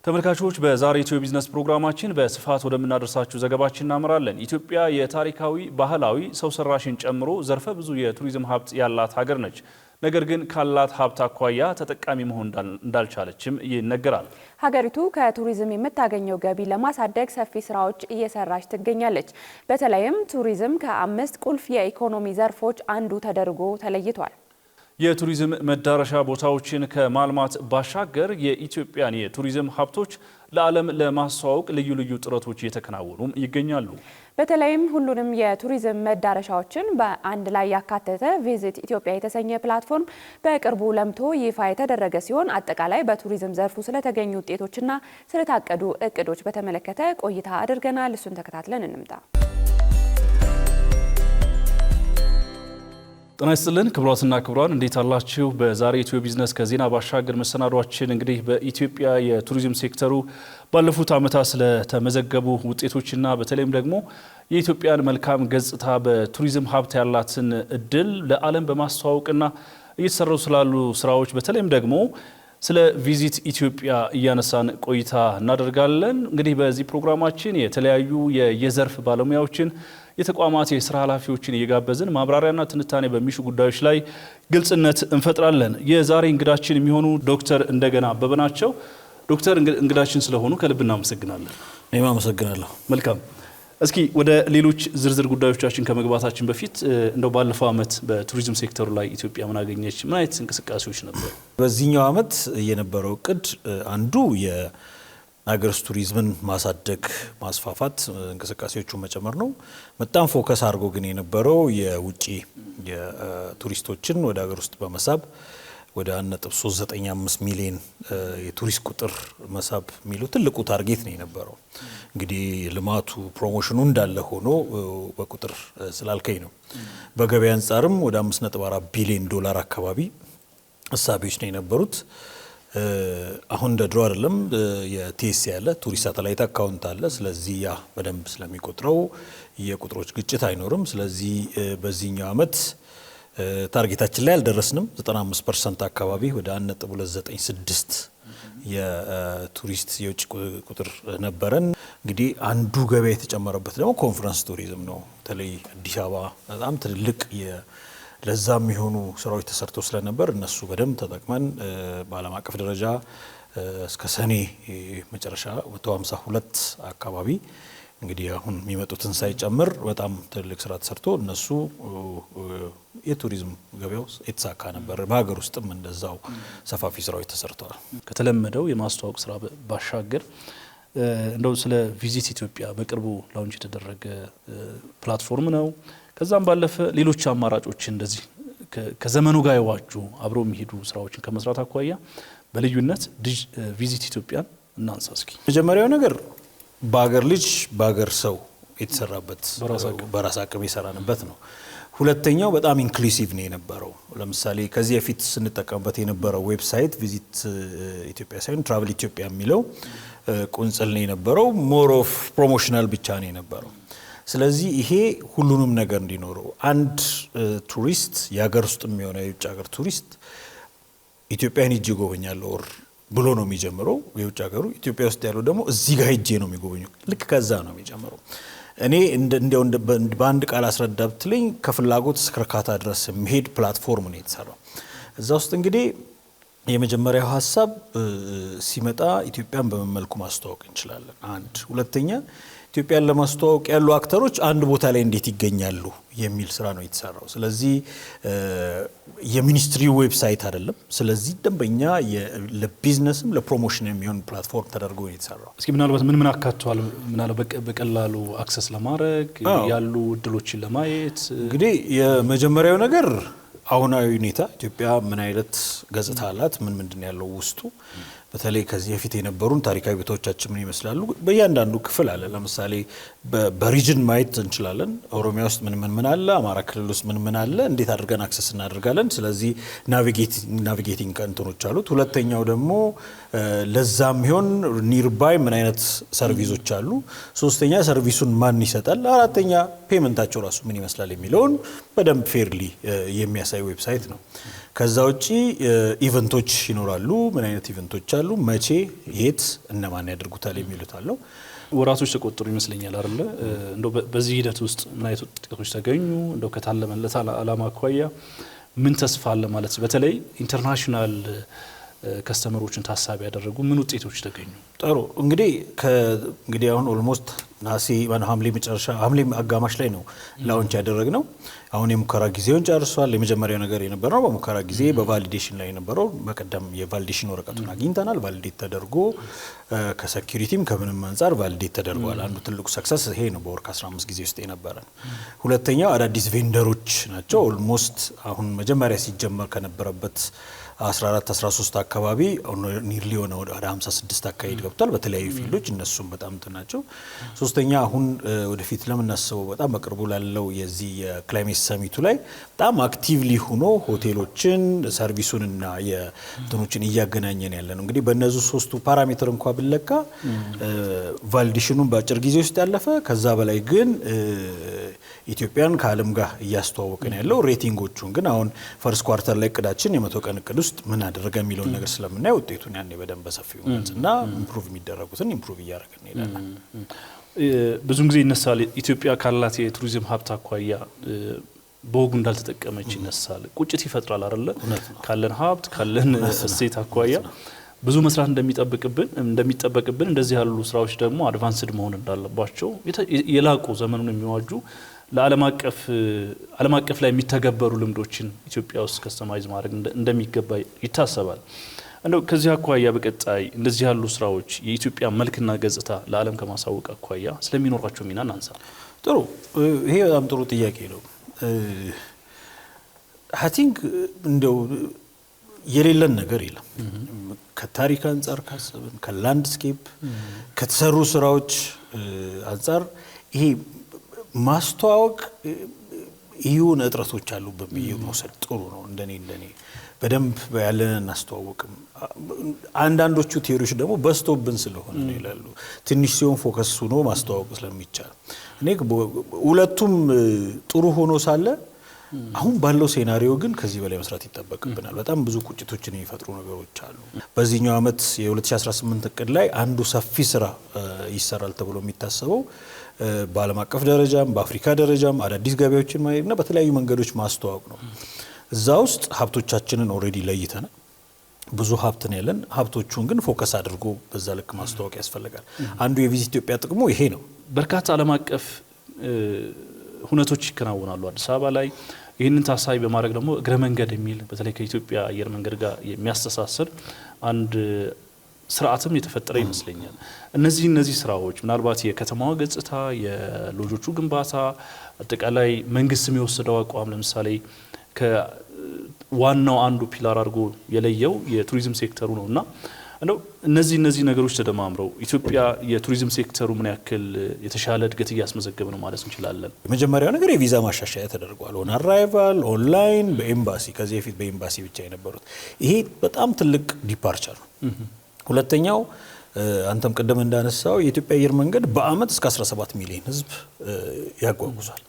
ተመልካቾች በዛሬ ኢትዮ ቢዝነስ ፕሮግራማችን በስፋት ወደምናደርሳችሁ ዘገባችን እናመራለን። ኢትዮጵያ የታሪካዊ ባህላዊ ሰው ሰራሽን ጨምሮ ዘርፈ ብዙ የቱሪዝም ሀብት ያላት ሀገር ነች። ነገር ግን ካላት ሀብት አኳያ ተጠቃሚ መሆን እንዳልቻለችም ይነገራል። ሀገሪቱ ከቱሪዝም የምታገኘው ገቢ ለማሳደግ ሰፊ ስራዎች እየሰራች ትገኛለች። በተለይም ቱሪዝም ከ5 ቁልፍ የኢኮኖሚ ዘርፎች አንዱ ተደርጎ ተለይቷል። የቱሪዝም መዳረሻ ቦታዎችን ከማልማት ባሻገር የኢትዮጵያን የቱሪዝም ሀብቶች ለዓለም ለማስተዋወቅ ልዩ ልዩ ጥረቶች እየተከናወኑ ይገኛሉ። በተለይም ሁሉንም የቱሪዝም መዳረሻዎችን በአንድ ላይ ያካተተ ቪዚት ኢትዮጵያ የተሰኘ ፕላትፎርም በቅርቡ ለምቶ ይፋ የተደረገ ሲሆን አጠቃላይ በቱሪዝም ዘርፉ ስለተገኙ ውጤቶችና ስለታቀዱ እቅዶች በተመለከተ ቆይታ አድርገናል። እሱን ተከታትለን እንምጣ። ጤና ይስጥልን ክቡራትና ክቡራን፣ እንዴት አላችሁ? በዛሬ ኢትዮ ቢዝነስ ከዜና ባሻገር መሰናዷችን እንግዲህ በኢትዮጵያ የቱሪዝም ሴክተሩ ባለፉት ዓመታት ስለተመዘገቡ ውጤቶችና በተለይም ደግሞ የኢትዮጵያን መልካም ገጽታ በቱሪዝም ሀብት ያላትን እድል ለዓለም በማስተዋወቅና እየተሰሩ ስላሉ ስራዎች በተለይም ደግሞ ስለ ቪዚት ኢትዮጵያ እያነሳን ቆይታ እናደርጋለን። እንግዲህ በዚህ ፕሮግራማችን የተለያዩ የዘርፍ ባለሙያዎችን የተቋማት የስራ ኃላፊዎችን እየጋበዝን ማብራሪያና ትንታኔ በሚሹ ጉዳዮች ላይ ግልጽነት እንፈጥራለን። የዛሬ እንግዳችን የሚሆኑ ዶክተር እንደገና አበበ ናቸው። ዶክተር እንግዳችን ስለሆኑ ከልብ እናመሰግናለን። እኔም አመሰግናለሁ። መልካም። እስኪ ወደ ሌሎች ዝርዝር ጉዳዮቻችን ከመግባታችን በፊት እንደው ባለፈው ዓመት በቱሪዝም ሴክተሩ ላይ ኢትዮጵያ ምን አገኘች? ምን አይነት እንቅስቃሴዎች ነበሩ? በዚህኛው ዓመት የነበረው እቅድ አንዱ የሀገር ውስጥ ቱሪዝምን ማሳደግ፣ ማስፋፋት፣ እንቅስቃሴዎቹን መጨመር ነው። በጣም ፎከስ አድርጎ ግን የነበረው የውጪ የቱሪስቶችን ወደ ሀገር ውስጥ በመሳብ ወደ 1.395 ሚሊዮን የቱሪስት ቁጥር መሳብ የሚለው ትልቁ ታርጌት ነው የነበረው። እንግዲህ ልማቱ ፕሮሞሽኑ እንዳለ ሆኖ በቁጥር ስላልከኝ ነው። በገበያ አንጻርም ወደ 5.4 ቢሊዮን ዶላር አካባቢ እሳቤዎች ነው የነበሩት። አሁን እንደ ድሮ አይደለም። የቲኤስ ያለ ቱሪስት ሳተላይት አካውንት አለ። ስለዚህ ያ በደንብ ስለሚቆጥረው የቁጥሮች ግጭት አይኖርም። ስለዚህ በዚህኛው ዓመት ታርጌታችን ላይ አልደረስንም። 95% አካባቢ ወደ 1.296 የቱሪስት የውጭ ቁጥር ነበረን። እንግዲህ አንዱ ገበያ የተጨመረበት ደግሞ ኮንፈረንስ ቱሪዝም ነው። በተለይ አዲስ አበባ በጣም ትልቅ ለዛ የሚሆኑ ስራዎች ተሰርተው ስለነበር እነሱ በደንብ ተጠቅመን በዓለም አቀፍ ደረጃ እስከ ሰኔ መጨረሻ 152 አካባቢ እንግዲህ አሁን የሚመጡትን ሳይጨምር በጣም ትልቅ ስራ ተሰርቶ እነሱ የቱሪዝም ገበያው የተሳካ ነበር። በሀገር ውስጥም እንደዛው ሰፋፊ ስራዎች ተሰርተዋል። ከተለመደው የማስተዋወቅ ስራ ባሻገር እንደው ስለ ቪዚት ኢትዮጵያ በቅርቡ ላውንች የተደረገ ፕላትፎርም ነው። ከዛም ባለፈ ሌሎች አማራጮች እንደዚህ ከዘመኑ ጋር የዋጁ አብረው የሚሄዱ ስራዎችን ከመስራት አኳያ በልዩነት ቪዚት ኢትዮጵያን እናንሳ እስኪ። መጀመሪያው ነገር በሀገር ልጅ በሀገር ሰው የተሰራበት በራስ አቅም የሰራንበት ነው። ሁለተኛው በጣም ኢንክሉሲቭ ነው የነበረው። ለምሳሌ ከዚህ በፊት ስንጠቀምበት የነበረው ዌብሳይት ቪዚት ኢትዮጵያ ሳይሆን ትራቭል ኢትዮጵያ የሚለው ቁንጽል ነው የነበረው። ሞር ኦፍ ፕሮሞሽናል ብቻ ነው የነበረው። ስለዚህ ይሄ ሁሉንም ነገር እንዲኖረው አንድ ቱሪስት የሀገር ውስጥ የሚሆነው የውጭ ሀገር ቱሪስት ኢትዮጵያን ሄጄ እጎበኛለሁ ብሎ ነው የሚጀምረው። የውጭ ሀገሩ ኢትዮጵያ ውስጥ ያለው ደግሞ እዚህ ጋር ሄጄ ነው የሚጎበኘው። ልክ ከዛ ነው የሚጀምረው። እኔ እንዲያው በአንድ ቃል አስረዳ ብትለኝ ከፍላጎት እስከ እርካታ ድረስ የሚሄድ ፕላትፎርም ነው የተሰራው። እዛ ውስጥ እንግዲህ የመጀመሪያው ሀሳብ ሲመጣ ኢትዮጵያን በምን መልኩ ማስተዋወቅ እንችላለን? አንድ ሁለተኛ ኢትዮጵያን ለማስተዋወቅ ያሉ አክተሮች አንድ ቦታ ላይ እንዴት ይገኛሉ የሚል ስራ ነው የተሰራው። ስለዚህ የሚኒስትሪ ዌብሳይት አይደለም። ስለዚህ ደንበኛ ለቢዝነስም ለፕሮሞሽን የሚሆን ፕላትፎርም ተደርጎ ነው የተሰራው። እስኪ ምናልባት ምን አካቷል? ምናልባት በቀላሉ አክሰስ ለማድረግ ያሉ እድሎችን ለማየት እንግዲህ የመጀመሪያው ነገር አሁናዊ ሁኔታ ኢትዮጵያ ምን አይነት ገጽታ አላት፣ ምንድን ያለው ውስጡ፣ በተለይ ከዚህ በፊት የነበሩን ታሪካዊ ቦታዎቻችን ምን ይመስላሉ፣ በእያንዳንዱ ክፍል አለ። ለምሳሌ በሪጅን ማየት እንችላለን። ኦሮሚያ ውስጥ ምን አለ፣ አማራ ክልል ውስጥ ምን አለ፣ እንዴት አድርገን አክሰስ እናደርጋለን። ስለዚህ ናቪጌቲንግ እንትኖች አሉት። ሁለተኛው ደግሞ ለዛም ይሆን ኒርባይ ምን አይነት ሰርቪሶች አሉ። ሶስተኛ ሰርቪሱን ማን ይሰጣል። አራተኛ ፔመንታቸው ራሱ ምን ይመስላል የሚለውን በደንብ ፌርሊ የሚያሳይ ዌብሳይት ነው። ከዛ ውጪ ኢቨንቶች ይኖራሉ። ምን አይነት ኢቨንቶች አሉ፣ አሉ። መቼ፣ የት፣ እነማን ያደርጉታል የሚሉት አለው። ወራቶች ተቆጥሩ ይመስለኛል አይደለ? እንደው በዚህ ሂደት ውስጥ ምን አይነት ውጤቶች ተገኙ? እንደው ከታለመለት ዓላማ አኳያ ምን ተስፋ አለ ማለት በተለይ ኢንተርናሽናል ከስተመሮችን ታሳቢ ያደረጉ ምን ውጤቶች ተገኙ? ጥሩ እንግዲህ አሁን ኦልሞስት ሐምሌ አጋማሽ ላይ ነው ላውንች ያደረግነው። አሁን የሙከራ ጊዜውን ጨርሷል። የመጀመሪያው ነገር የነበረው በሙከራ ጊዜ በቫሊዴሽን ላይ የነበረው በቀደም የቫሊዴሽን ወረቀቱን አግኝተናል። ቫሊዴት ተደርጎ ከሴኩሪቲም ከምንም አንጻር ቫሊዴት ተደርጓል። አንዱ ትልቁ ሰክሰስ ይሄ ነው፣ በወር ከ15 ጊዜ ውስጥ የነበረ። ሁለተኛው አዳዲስ ቬንደሮች ናቸው። ኦልሞስት አሁን መጀመሪያ ሲጀመር ከነበረበት 14 13 አካባቢ ኒርሊ ሆነ ወደ 56 አካባቢ ገብቷል በተለያዩ ፊልዶች። እነሱም በጣም ናቸው። ሶስተኛ አሁን ወደፊት ለምናስበው በጣም በቅርቡ ላለው የዚህ የክላይሜት ሰሚቱ ላይ በጣም አክቲቭሊ ሆኖ ሆቴሎችን ሰርቪሱንና የእንትኖችን እያገናኘን ያለ ነው። እንግዲህ በእነዚህ ሶስቱ ፓራሜትር እንኳን ብለካ ቫሊዴሽኑን በአጭር ጊዜ ውስጥ ያለፈ፣ ከዛ በላይ ግን ኢትዮጵያን ከዓለም ጋር እያስተዋወቀን ያለው። ሬቲንጎቹን ግን አሁን ፈርስት ኳርተር ላይ እቅዳችን የ100 ቀን እቅድ ውስጥ ምን አደረገ የሚለውን ነገር ስለምናይ ውጤቱን ያኔ በደንብ በሰፊው እና ኢምፕሩቭ የሚደረጉትን ኢምፕሩቭ እያደረግን እንሄዳለን። ብዙ ጊዜ ይነሳል ኢትዮጵያ ካላት የቱሪዝም ሀብት አኳያ በወጉ እንዳልተጠቀመች ይነሳል። ቁጭት ይፈጥራል አይደለ? ካለን ሀብት ካለን እሴት አኳያ ብዙ መስራት እንደሚጠበቅብን እንደዚህ ያሉ ስራዎች ደግሞ አድቫንስድ መሆን እንዳለባቸው የላቁ ዘመኑን የሚዋጁ ለዓለም አቀፍ ላይ የሚተገበሩ ልምዶችን ኢትዮጵያ ውስጥ ከስተማይዝ ማድረግ እንደሚገባ ይታሰባል። እንደው ከዚህ አኳያ በቀጣይ እንደዚህ ያሉ ስራዎች የኢትዮጵያ መልክና ገጽታ ለዓለም ከማሳወቅ አኳያ ስለሚኖራቸው ሚና እናንሳ። ጥሩ፣ ይሄ በጣም ጥሩ ጥያቄ ነው። አይ ቲንክ እንደው የሌለን ነገር የለም። ከታሪክ አንጻር ካሰብን፣ ከላንድስኬፕ ከተሰሩ ስራዎች አንጻር ይሄ ማስተዋወቅ ይሁን እጥረቶች አሉበት ብዬ መውሰድ ጥሩ ነው። እንደኔ በደንብ ያለን እናስተዋወቅም። አንዳንዶቹ ቴዎሪዎች ደግሞ በስቶብን ስለሆነ ነው ይላሉ። ትንሽ ሲሆን ፎከስ ሆኖ ማስተዋወቅ ስለሚቻል እኔ ሁለቱም ጥሩ ሆኖ ሳለ አሁን ባለው ሴናሪዮ ግን ከዚህ በላይ መስራት ይጠበቅብናል። በጣም ብዙ ቁጭቶችን የሚፈጥሩ ነገሮች አሉ። በዚህኛው ዓመት የ2018 እቅድ ላይ አንዱ ሰፊ ስራ ይሰራል ተብሎ የሚታሰበው በዓለም አቀፍ ደረጃም በአፍሪካ ደረጃም አዳዲስ ገበያዎችን ማየትና በተለያዩ መንገዶች ማስተዋወቅ ነው። እዛ ውስጥ ሀብቶቻችንን ኦልሬዲ ለይተናል። ብዙ ሀብት ነው ያለን። ሀብቶቹን ግን ፎከስ አድርጎ በዛ ልክ ማስተዋወቅ ያስፈልጋል። አንዱ የቪዚት ኢትዮጵያ ጥቅሙ ይሄ ነው። በርካታ ዓለም አቀፍ ሁነቶች ይከናወናሉ አዲስ አበባ ላይ። ይህንን ታሳቢ በማድረግ ደግሞ እግረ መንገድ የሚል በተለይ ከኢትዮጵያ አየር መንገድ ጋር የሚያስተሳስር አንድ ስርዓትም የተፈጠረ ይመስለኛል። እነዚህ ስራዎች ምናልባት የከተማዋ ገጽታ፣ የሎጆቹ ግንባታ፣ አጠቃላይ መንግስትም የወሰደው አቋም ለምሳሌ ከዋናው አንዱ ፒላር አድርጎ የለየው የቱሪዝም ሴክተሩ ነውና እንደው እነዚህ ነገሮች ተደማምረው ኢትዮጵያ የቱሪዝም ሴክተሩ ምን ያክል የተሻለ እድገት እያስመዘገበ ነው ማለት እንችላለን? የመጀመሪያው ነገር የቪዛ ማሻሻያ ተደርጓል። ኦን አራይቫል፣ ኦንላይን፣ በኤምባሲ ከዚህ በፊት በኤምባሲ ብቻ የነበሩት ይሄ በጣም ትልቅ ዲፓርቸር ነው። ሁለተኛው አንተም ቀደም እንዳነሳው የኢትዮጵያ አየር መንገድ በአመት እስከ 17 ሚሊዮን ህዝብ ያጓጉዛል።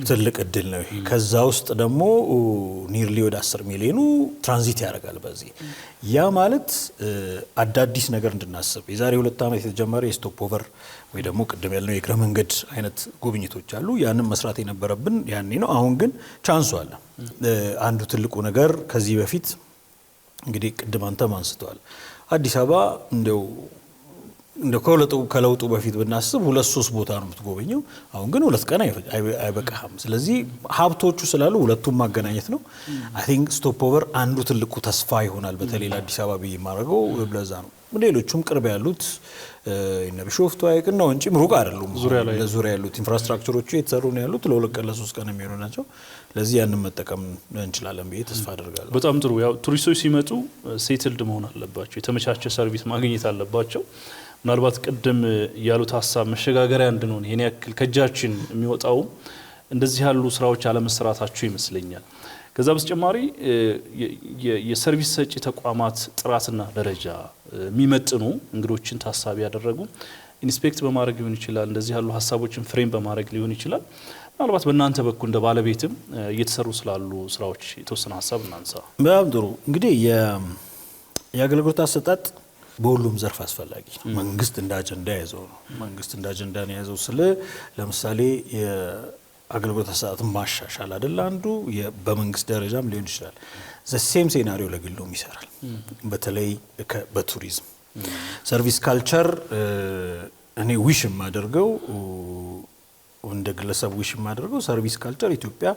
ትልቅ እድል ነው ይሄ። ከዛ ውስጥ ደግሞ ኒርሊ ወደ 10 ሚሊዮኑ ትራንዚት ያደርጋል በዚህ። ያ ማለት አዳዲስ ነገር እንድናስብ የዛሬ 2 ዓመት የተጀመረ የስቶፕ ኦቨር ወይ ደግሞ ቀደም ያልነው የእግረ መንገድ አይነት ጉብኝቶች አሉ። ያንን መስራት የነበረብን ያኔ ነው። አሁን ግን ቻንሱ አለ። አንዱ ትልቁ ነገር ከዚህ በፊት እንግዲህ ቅድም አንተም አንስተዋል አዲስ አበባ እንደው ከለውጡ በፊት ብናስብ 2-3 ቦታ ነው የምትጎበኘው። አሁን ግን 2 ቀን አይበቃም። ስለዚህ ሀብቶቹ ስላሉ ሁለቱም ማገናኘት ነው። አይ ቲንክ ስቶፕ ኦቨር አንዱ ትልቁ ተስፋ ይሆናል በተለይ ለአዲስ አበባ ብዬ የማደርገው ብለዛ ነው። ሌሎቹም ቅርብ ያሉት እነ ቢሾፍቱ ሐይቅና ወንጪም ሩቅ አይደሉም። ዙሪያ ያሉት ኢንፍራስትራክቸሮቹ የተሰሩ ነው ያሉት። ለ2 ቀን ለ3 ቀን የሚሆኑ ናቸው። ለዚህ ያንን መጠቀም እንችላለን ብዬ ተስፋ አደርጋለሁ። በጣም ጥሩ። ያው ቱሪስቶች ሲመጡ ሴትልድ መሆን አለባቸው፣ የተመቻቸ ሰርቪስ ማግኘት አለባቸው። ምናልባት ቅድም ያሉት ሀሳብ መሸጋገሪያ እንድንሆን ይሄን ያክል ከእጃችን የሚወጣው እንደዚህ ያሉ ስራዎች አለመሰራታቸው ይመስለኛል። ከዛ በተጨማሪ የሰርቪስ ሰጪ ተቋማት ጥራትና ደረጃ የሚመጥኑ እንግዶችን ታሳቢ ያደረጉ ኢንስፔክት በማድረግ ሊሆን ይችላል። እንደዚህ ያሉ ሀሳቦችን ፍሬም በማድረግ ሊሆን ይችላል። ምናልባት በእናንተ በኩል እንደ ባለቤትም እየተሰሩ ስላሉ ስራዎች የተወሰነ ሀሳብ እናንሳ። በጣም ጥሩ። እንግዲህ የአገልግሎት አሰጣጥ በሁሉም ዘርፍ አስፈላጊ ነው። መንግስት እንደ አጀንዳ የያዘው ነው። መንግስት እንደ አጀንዳ ነው የያዘው ስለ ለምሳሌ የአገልግሎት አሰጣጥን ማሻሻል አይደል አንዱ በመንግስት ደረጃም ሊሆን ይችላል። ዘሴም ሴናሪዮ ለግሉም ይሰራል። በተለይ በቱሪዝም ሰርቪስ ካልቸር እኔ ዊሽ የማደርገው እንደ ግለሰብ ዊሽ የማደርገው ሰርቪስ ካልቸር ኢትዮጵያ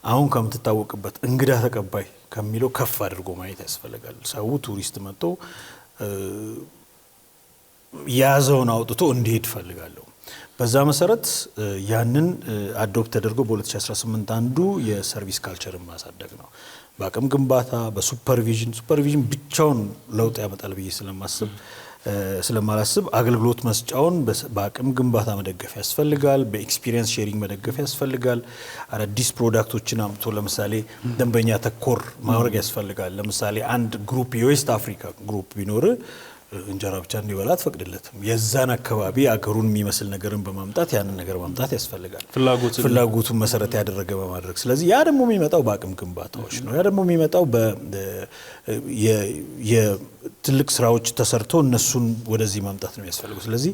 አሁን ከምትታወቅበት እንግዳ ተቀባይ ከሚለው ከፍ አድርጎ ማየት ያስፈልጋል። ሰው ቱሪስት መጥቶ ያዘውን አውጥቶ እንዲሄድ ፈልጋለሁ። በዛ መሰረት ያንን አዶፕት ተደርጎ በ2018 አንዱ የሰርቪስ ካልቸርን ማሳደግ ነው። በአቅም ግንባታ ሱፐርቪዥን ብቻውን ለውጥ ያመጣል ብዬ ስለማላስብ አገልግሎት መስጫውን በአቅም ግንባታ መደገፍ ያስፈልጋል። በኤክስፒሪየንስ ሼሪንግ መደገፍ ያስፈልጋል። አዳዲስ ፕሮዳክቶችን አምጥቶ ለምሳሌ ደንበኛ ተኮር ማድረግ ያስፈልጋል። ለምሳሌ አንድ ግሩፕ የዌስት አፍሪካ ግሩፕ ቢኖር እንጀራ ብቻ እንዲበላ አትፈቅድለትም። የዛን አካባቢ አገሩን የሚመስል ነገርን በማምጣት ያንን ነገር ማምጣት ያስፈልጋል፣ ፍላጎቱን መሰረት ያደረገ በማድረግ። ስለዚህ ያ ደግሞ የሚመጣው በአቅም ግንባታዎች ነው። ያ ደግሞ የሚመጣው የትልቅ ስራዎች ተሰርቶ እነሱን ወደዚህ ማምጣት ነው የሚያስፈልገው። ስለዚህ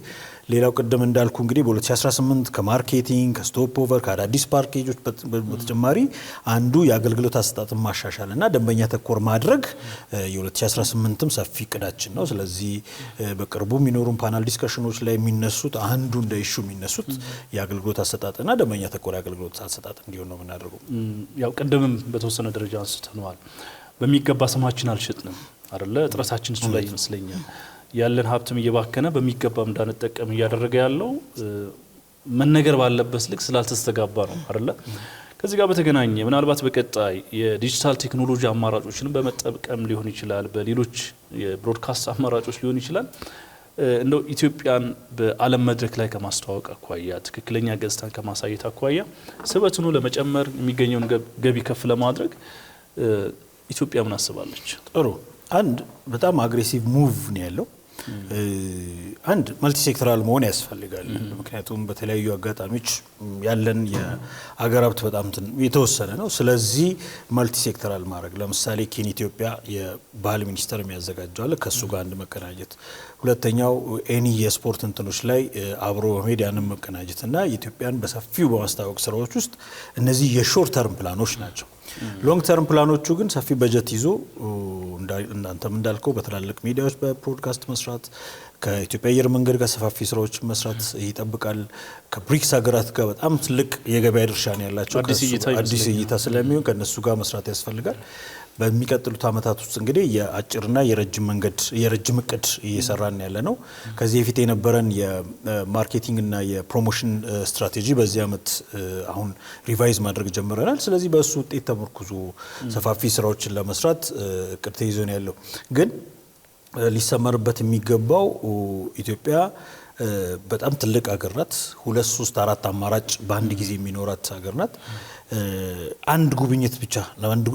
ሌላው ቅድም እንዳልኩ እንግዲህ በ2018 ከማርኬቲንግ ከስቶፕ ኦቨር ከአዳዲስ ፓኬጆች በተጨማሪ አንዱ የአገልግሎት አሰጣጥን ማሻሻል እና ደንበኛ ተኮር ማድረግ የ2018ም ሰፊ እቅዳችን ነው። ስለዚህ በቅርቡ የሚኖሩን ፓናል ዲስከሽኖች ላይ የሚነሱት አንዱ እንደ ኢሹ የሚነሱት የአገልግሎት አሰጣጥና ደንበኛ ተኮር የአገልግሎት አሰጣጥ እንዲሆን ነው የምናደርገው። ያው ቅድምም በተወሰነ ደረጃ አንስተነዋል። በሚገባ ስማችን አልሸጥንም አይደለ? ጥረታችን እሱ ላይ ይመስለኛል። ያለን ሀብትም እየባከነ በሚገባም እንዳንጠቀም እያደረገ ያለው መነገር ባለበት ልክ ስላልተስተጋባ ነው አይደለ? ከዚህ ጋር በተገናኘ ምናልባት በቀጣይ የዲጂታል ቴክኖሎጂ አማራጮችን በመጠቀም ሊሆን ይችላል፣ በሌሎች የብሮድካስት አማራጮች ሊሆን ይችላል፣ እንደው ኢትዮጵያን በዓለም መድረክ ላይ ከማስተዋወቅ አኳያ ትክክለኛ ገጽታን ከማሳየት አኳያ ስበትኑ ለመጨመር የሚገኘውን ገቢ ከፍ ለማድረግ ኢትዮጵያ ምን አስባለች? ጥሩ አንድ በጣም አግሬሲቭ ሙቭ ነው ያለው። አንድ መልቲ ሴክተራል መሆን ያስፈልጋል። ምክንያቱም በተለያዩ አጋጣሚዎች ያለን የአገር ሀብት በጣም የተወሰነ ነው። ስለዚህ መልቲ ሴክተራል ማድረግ ለምሳሌ ኬን ኢትዮጵያ የባህል ሚኒስቴር የሚያዘጋጀው አለ፣ ከሱ ጋር አንድ መቀናጀት። ሁለተኛው ኤኒ የስፖርት እንትኖች ላይ አብሮ በመሄድ ያንን መቀናጀት እና ኢትዮጵያን በሰፊው በማስተዋወቅ ስራዎች ውስጥ እነዚህ የሾርት ተርም ፕላኖች ናቸው። ሎንግ ተርም ፕላኖቹ ግን ሰፊ በጀት ይዞ እናንተም እንዳልከው በትላልቅ ሚዲያዎች በብሮድካስት መስራት፣ ከኢትዮጵያ አየር መንገድ ጋር ሰፋፊ ስራዎች መስራት ይጠብቃል። ከብሪክስ ሀገራት ጋር በጣም ትልቅ የገበያ ድርሻ ነው ያላቸው። አዲስ እይታ ስለሚሆን ከነሱ ጋር መስራት ያስፈልጋል። በሚቀጥሉት አመታት ውስጥ እንግዲህ የአጭርና የረጅም እቅድ እየሰራን ያለ ነው። ከዚህ በፊት የነበረን የማርኬቲንግ እና የፕሮሞሽን ስትራቴጂ በዚህ አመት አሁን ሪቫይዝ ማድረግ ጀምረናል። ስለዚህ በእሱ ውጤት ተመርኩዞ ሰፋፊ ስራዎችን ለመስራት እቅድ ተይዞ ነው ያለው። ግን ሊሰመርበት የሚገባው ኢትዮጵያ በጣም ትልቅ ሀገር ናት። 2፣ 3፣ 4 አማራጭ በአንድ ጊዜ የሚኖራት ሀገር ናት። አንድ ጉብኝት ብቻ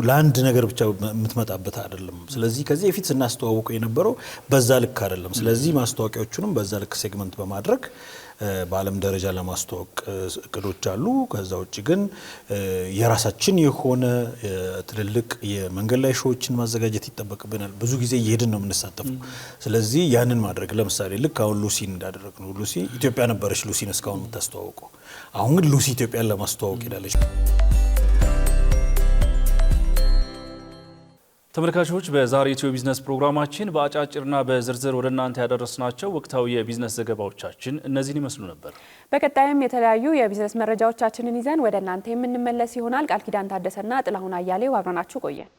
ለአንድ ነገር ብቻ የምትመጣበት አይደለም። ስለዚህ ከዚህ በፊት ስናስተዋውቀው የነበረው በዛ ልክ አይደለም። ስለዚህ ማስተዋወቂያዎቹንም በዛ ልክ ሴግመንት በማድረግ በዓለም ደረጃ ለማስተዋወቅ እቅዶች አሉ። ከዛ ውጭ ግን የራሳችን የሆነ ትልልቅ የመንገድ ላይ ሾዎችን ማዘጋጀት ይጠበቅብናል። ብዙ ጊዜ እየሄድን ነው የምንሳተፈው። ስለዚህ ያንን ማድረግ ለምሳሌ ልክ አሁን ሉሲን እንዳደረግ ነው። ሉሲ ኢትዮጵያ ነበረች ሉሲን እስካሁን የምታስተዋውቀው። አሁን ግን ሉሲ ኢትዮጵያን ለማስተዋወቅ ሄዳለች። ተመልካቾች በዛሬ ኢትዮ ቢዝነስ ፕሮግራማችን በአጫጭርና በዝርዝር ወደ እናንተ ያደረስናቸው ወቅታዊ የቢዝነስ ዘገባዎቻችን እነዚህን ይመስሉ ነበር። በቀጣይም የተለያዩ የቢዝነስ መረጃዎቻችንን ይዘን ወደ እናንተ የምንመለስ ይሆናል። ቃል ኪዳን ታደሰና ጥላሁን አያሌው አብረናችሁ ቆየን።